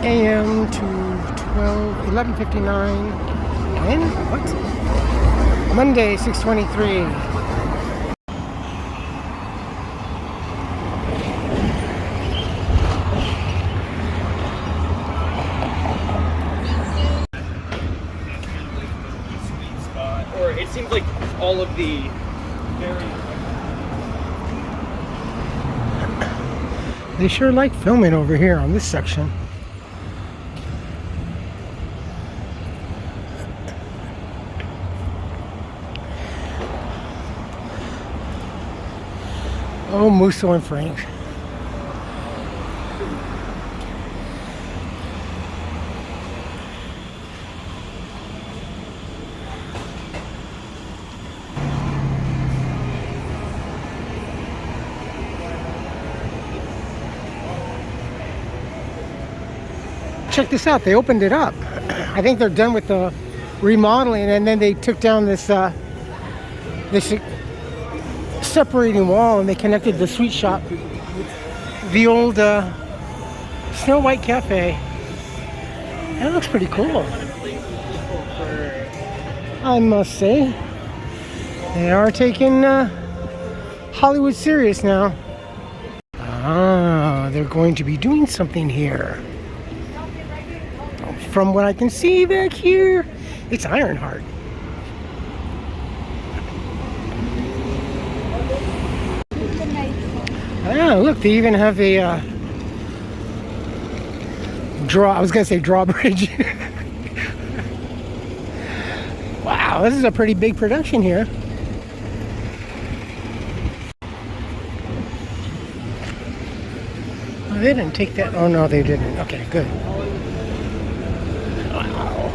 a.m. to 11:59. When? What? Monday, 6:23. Or it seems like all of the very... They sure like filming over here on this section. Oh, Musso and Frank. Check this out, they opened it up. I think they're done with the remodeling, and then they took down this this separating wall and they connected the sweet shop, the old Snow White Cafe. That looks pretty cool, I must say. They are taking Hollywood serious now. Ah, they're going to be doing something here. From what I can see back here, it's Ironheart. Ah, look, they even have a I was gonna say drawbridge. Wow, this is a pretty big production here. Oh, they didn't take that. Oh no, they didn't. Okay, good. Wow.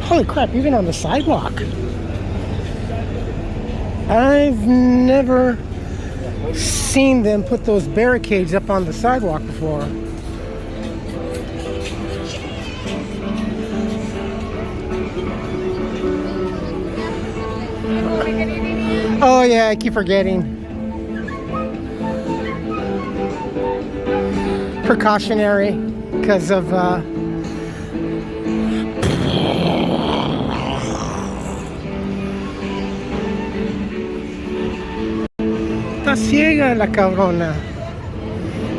Holy crap, even on the sidewalk. I've never seen them put those barricades up on the sidewalk before. Oh yeah, I keep forgetting. Precautionary because of Está ciega la cabrona.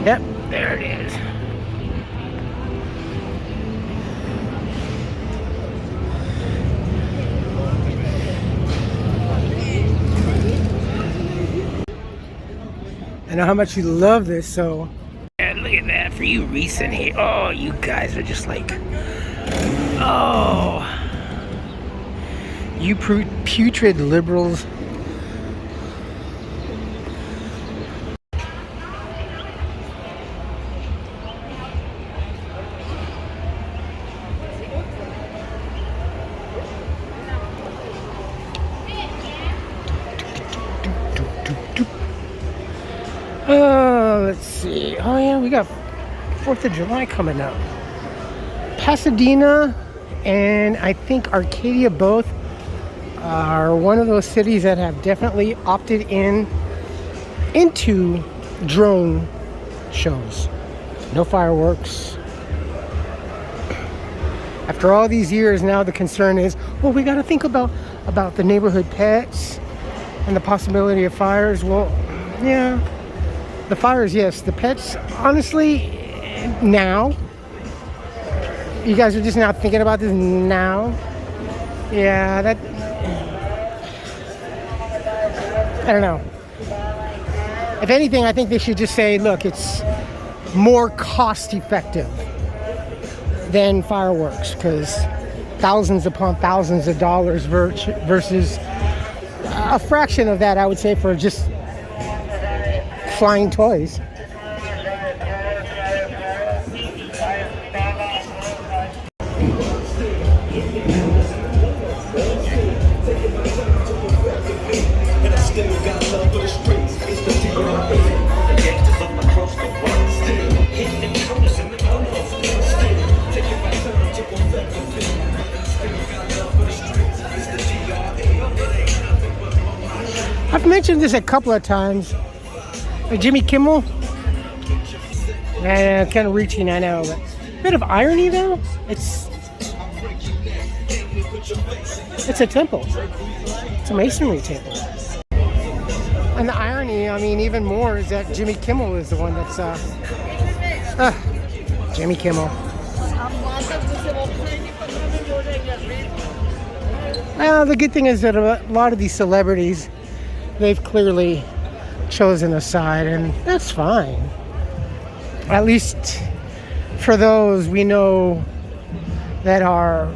Yep, there it is. I know how much you love this, so. Yeah, look at that for you recent here. Oh, you guys are just like, oh, you putrid liberals. Let's see. Oh yeah, we got 4th of July coming up. Pasadena and I think Arcadia both are one of those cities that have definitely opted into drone shows. No fireworks. After all these years, now the concern is, well, we got to think about the neighborhood pets and the possibility of fires. Well, yeah. The fires, yes. The pets, honestly, now. You guys are just now thinking about this now. Yeah, that... I don't know. If anything, I think they should just say, look, it's more cost effective than fireworks, because thousands upon thousands of dollars versus a fraction of that, I would say, for just flying toys. I've mentioned this a couple of times. Jimmy Kimmel. Kind of reaching, I know, but bit of irony though. It's a temple. It's a masonry temple. And the irony, I mean, even more is that Jimmy Kimmel is the one that's Jimmy Kimmel. Well, the good thing is that a lot of these celebrities, they've clearly chosen a side, and that's fine. At least for those we know that are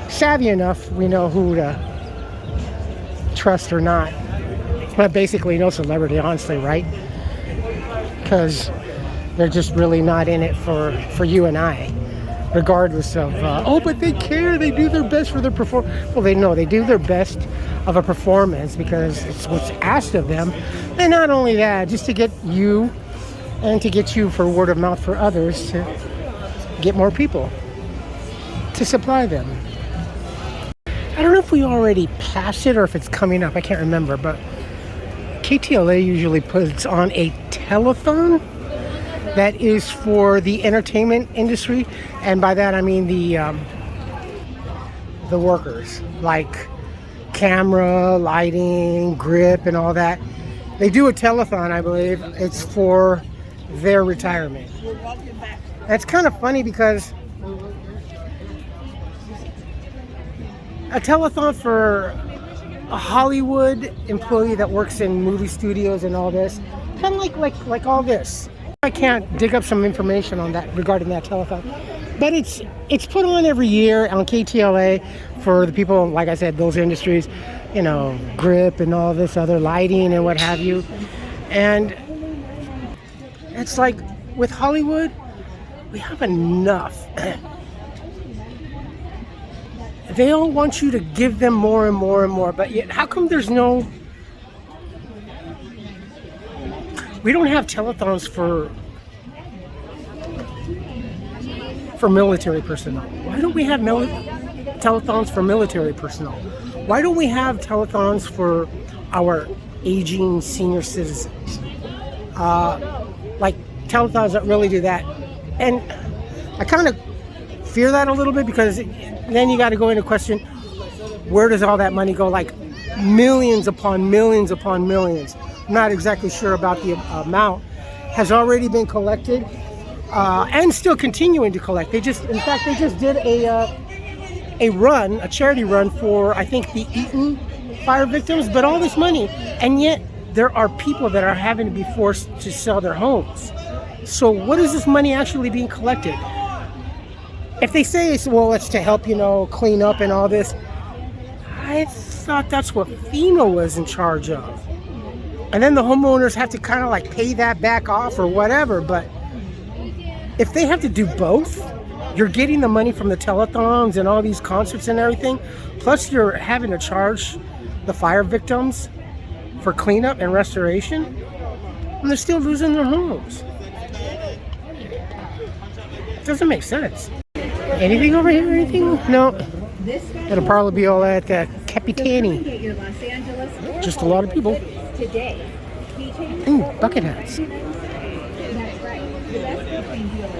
savvy enough, we know who to trust or not. But basically no celebrity, honestly, right? Because they're just really not in it for you and I, regardless of, but they care, they do their best for their performance. Well, they do their best of a performance because it's what's asked of them. And not only that, just to get you and to get you for word of mouth for others to get more people to supply them. I don't know if we already passed it or if it's coming up. I can't remember, but KTLA usually puts on a telethon that is for the entertainment industry, and by that I mean the workers, like camera, lighting, grip, and all that. They do a telethon, I believe. It's for their retirement. It's kind of funny because a telethon for a Hollywood employee that works in movie studios and all this, kind of like all this. I can't dig up some information on that regarding that telethon, but it's put on every year on KTLA for the people, like I said, those industries, you know, grip and all this other lighting and what have you. And it's like with Hollywood, we have enough. They all want you to give them more and more and more, but yet how come there's no... We don't have telethons for military personnel. Why don't we have telethons for military personnel? Why don't we have telethons for our aging senior citizens? Like telethons that really do that. And I kind of fear that a little bit, because then you got to go into question, where does all that money go? Like millions upon millions upon millions. I'm not exactly sure about the amount. Has already been collected and still continuing to collect. In fact, they just did a charity run for, I think, the Eaton fire victims. But all this money, and yet there are people that are having to be forced to sell their homes. So what is this money actually being collected? If they say, well, it's to help, clean up and all this, I thought that's what FEMA was in charge of. And then the homeowners have to kind of like pay that back off or whatever. But if they have to do both, you're getting the money from the telethons and all these concerts and everything, plus you're having to charge the fire victims for cleanup and restoration, and they're still losing their homes. It doesn't make sense. Anything over here? Anything? No. It'll probably be all at the Capitani. Just a lot of people. Bucket hats.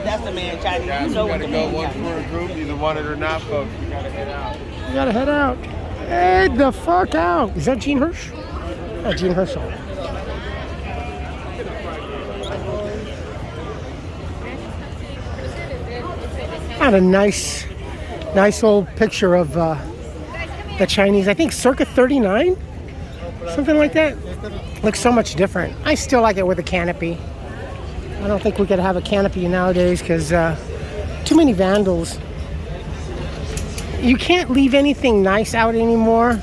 That's the man, Chinese. Yeah, you gotta go one for a group, either want it or not, folks. You gotta head out. You gotta head out. Head the fuck out. Is that Gene Hirsch? Oh, Gene Herschel. Got a nice old picture of the Chinese. I think circa 39, something like that. Looks so much different. I still like it with a canopy. I don't think we could have a canopy nowadays because too many vandals. You can't leave anything nice out anymore,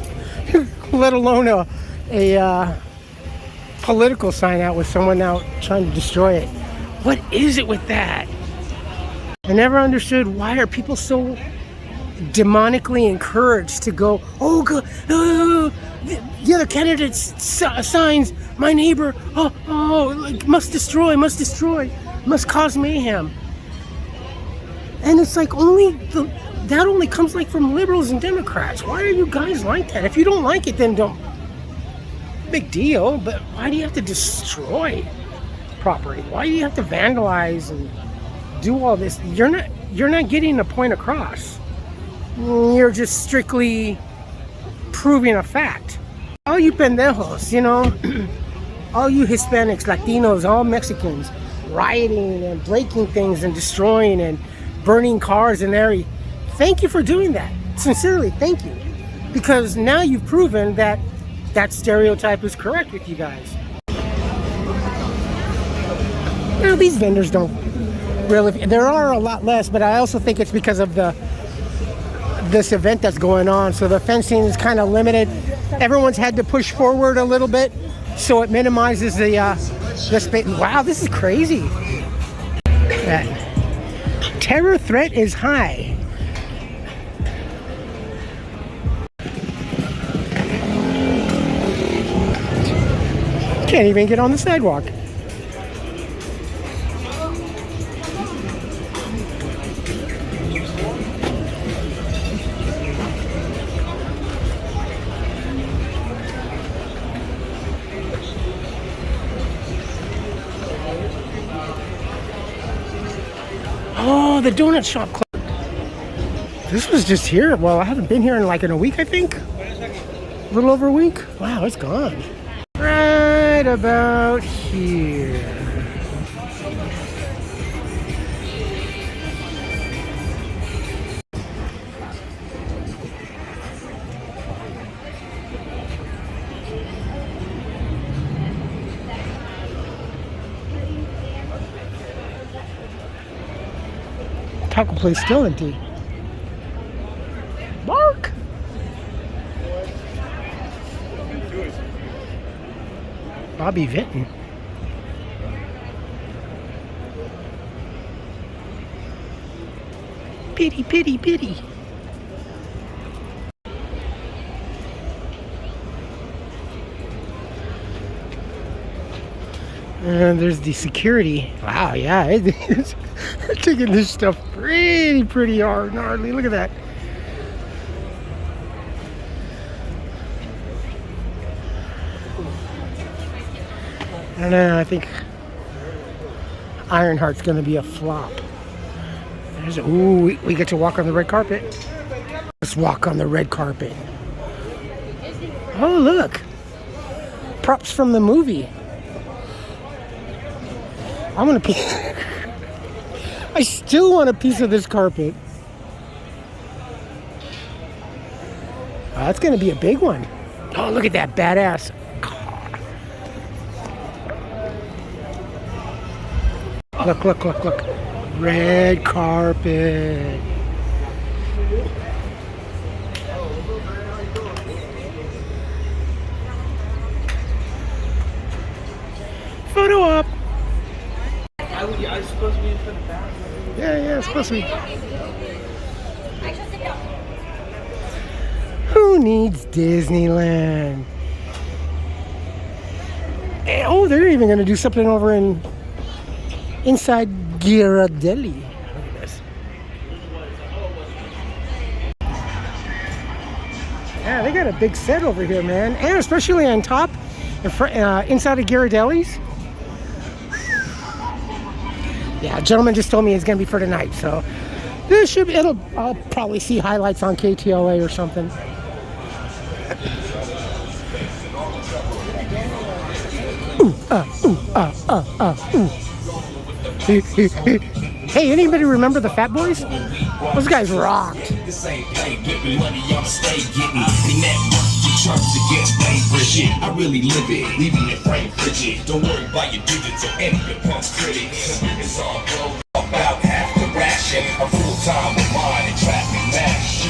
let alone a political sign out with someone out trying to destroy it. What is it with that? I never understood, why are people so demonically encouraged to go, oh, God, the other candidate signs, my neighbor, must destroy, must cause mayhem. And it's like that only comes like from liberals and Democrats. Why are you guys like that? If you don't like it, then don't. Big deal, but why do you have to destroy property? Why do you have to vandalize? And do all this, you're not getting the point across. You're just strictly proving a fact. All you pendejos, you know, all you Hispanics, Latinos, all Mexicans, rioting and breaking things and destroying and burning cars and everything. Thank you for doing that. Sincerely, thank you. Because now you've proven that that stereotype is correct with you guys. Now these vendors don't really, there are a lot less, but I also think it's because of this event that's going on. So the fencing is kind of limited. Everyone's had to push forward a little bit, so it minimizes the space. Wow, this is crazy. That terror threat is high. Can't even get on the sidewalk. Oh, the donut shop closed. This was just here. Well, I haven't been here in a week, I think. A little over a week. Wow, it's gone. Right about here. Taco place still empty. Mark! Bobby Vinton. Pity, pity, pity. And there's the security. Wow, yeah, it's they're taking this stuff pretty hard, gnarly. Look at that. I don't know, I think Ironheart's gonna be a flop. Ooh, we get to walk on the red carpet. Let's walk on the red carpet. Oh, look. Props from the movie. I want a piece. I still want a piece of this carpet. Oh, that's gonna be a big one. Oh, look at that badass car. Look. Red carpet. Photo op. I was supposed to be in front of that. Yeah, it's supposed to be. Who needs Disneyland? Oh, they're even going to do something over inside Ghirardelli. Look at this. Yeah, they got a big set over here, man, and especially on top, inside of Ghirardelli's. Yeah, a gentleman just told me it's gonna be for tonight, so this should be, I'll probably see highlights on KTLA or something. Hey, anybody remember the Fat Boys? Those guys rocked. I really live it, leaving it frame frigid. Don't worry about your digits or any of your punk's critics. It's all closed about half the ration. A full time with mine and traffic mash.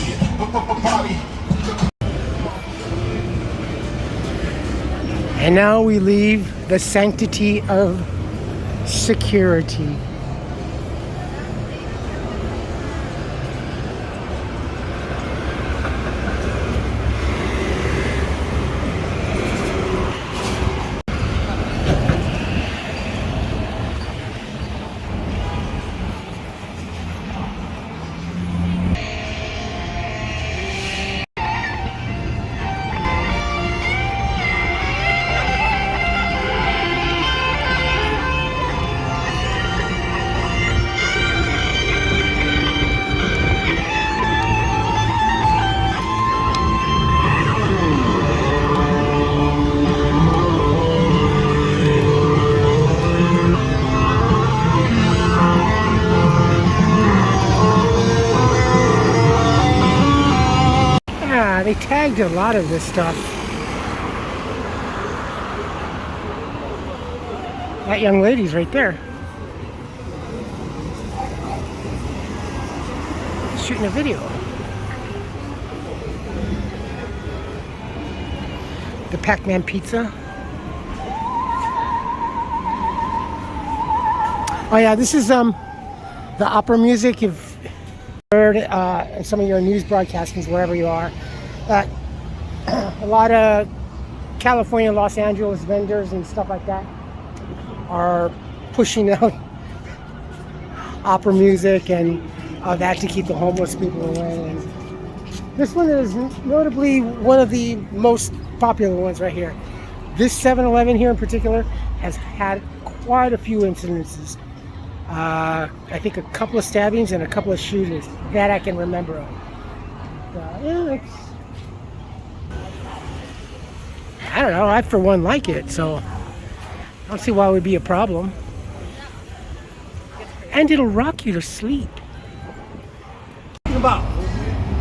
And now we leave the sanctity of security. they tagged a lot of this stuff. That young lady's right there. Shooting a video. The Pac-Man pizza. Oh yeah, this is the opera music you've heard in some of your news broadcastings, wherever you are. A lot of California, Los Angeles vendors and stuff like that are pushing out opera music and that to keep the homeless people away. And this one is notably one of the most popular ones right here. This 7-Eleven here in particular has had quite a few incidences. I think a couple of stabbings and a couple of shootings that I can remember of. Yeah, I don't know. I for one like it, so I don't see why it would be a problem. And it'll rock you to sleep. About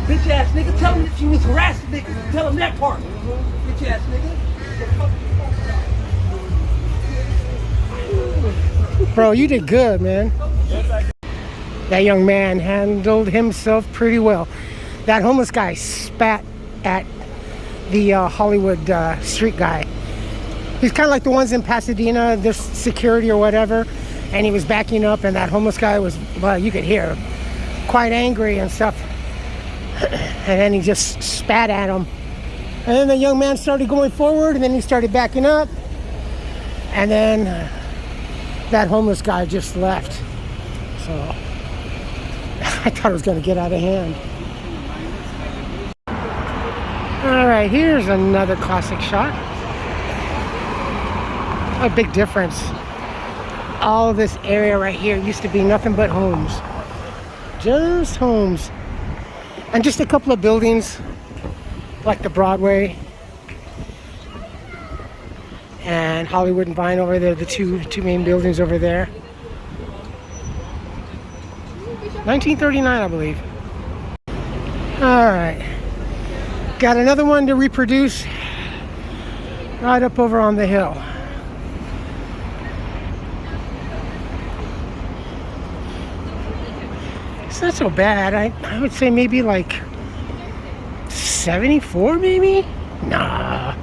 bitch ass nigga, tell him that you was harassing niggas. Tell him that part. Bitch ass nigga. Bro, you did good, man. That young man handled himself pretty well. That homeless guy spat at the Hollywood street guy. He's kind of like the ones in Pasadena, this security or whatever, and he was backing up, and that homeless guy was, well, you could hear, quite angry and stuff. And then he just spat at him. And then the young man started going forward, and then he started backing up. And then that homeless guy just left. So I thought it was going to get out of hand. All right, here's another classic shot. A big difference. All this area right here used to be nothing but homes. Just homes. And just a couple of buildings like the Broadway and Hollywood and Vine over there, the two main buildings over there. 1939, I believe. All right. Got another one to reproduce right up over on the hill. It's not so bad. I would say maybe like 74 maybe? Nah,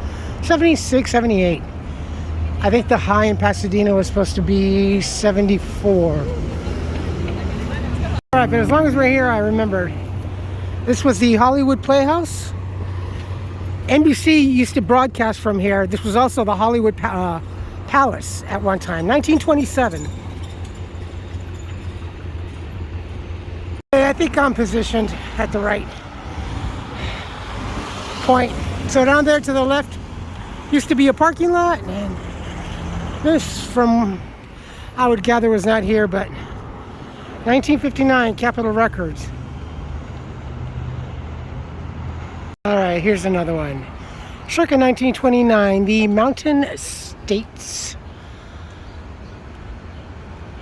76, 78. I think the high in Pasadena was supposed to be 74. All right, but as long as we're here, I remember this was the Hollywood Playhouse. NBC used to broadcast from here. This was also the Hollywood Palace at one time, 1927. I think I'm positioned at the right point. So down there to the left used to be a parking lot, and this, from I would gather, was not here, but 1959 Capitol Records. All right, here's another one. Circa 1929, the Mountain States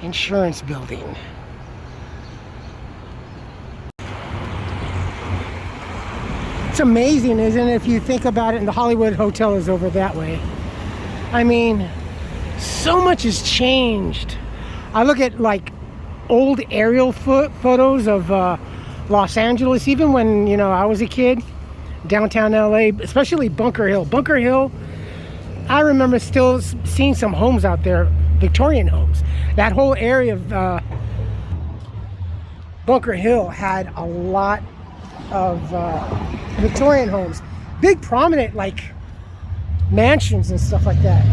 Insurance Building. It's amazing, isn't it, if you think about it, and the Hollywood Hotel is over that way. I mean, so much has changed. I look at like old aerial photos of Los Angeles, even when, you know, I was a kid, downtown LA, especially Bunker Hill. Bunker Hill, I remember still seeing some homes out there, Victorian homes. That whole area of Bunker Hill had a lot of Victorian homes, big prominent like mansions and stuff like that,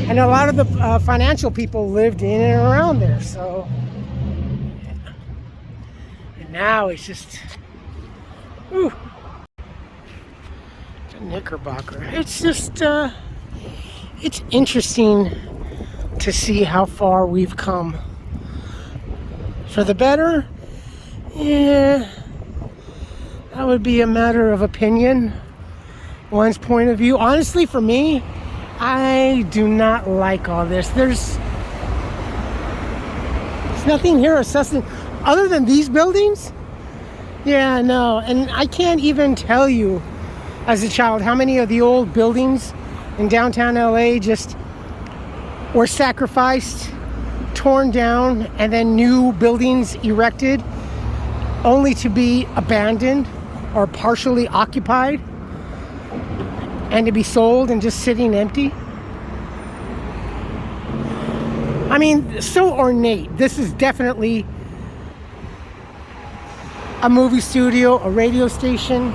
and a lot of the financial people lived in and around there. So, and now it's just, ooh, it's a Knickerbocker. It's just it's interesting to see how far we've come. For the better, yeah, that would be a matter of opinion, one's point of view. Honestly, for me, I do not like all this. There's nothing here assessing other than these buildings. Yeah, no, and I can't even tell you as a child how many of the old buildings in downtown LA just were sacrificed, torn down, and then new buildings erected only to be abandoned or partially occupied and to be sold and just sitting empty. I mean, so ornate. This is definitely a movie studio, a radio station.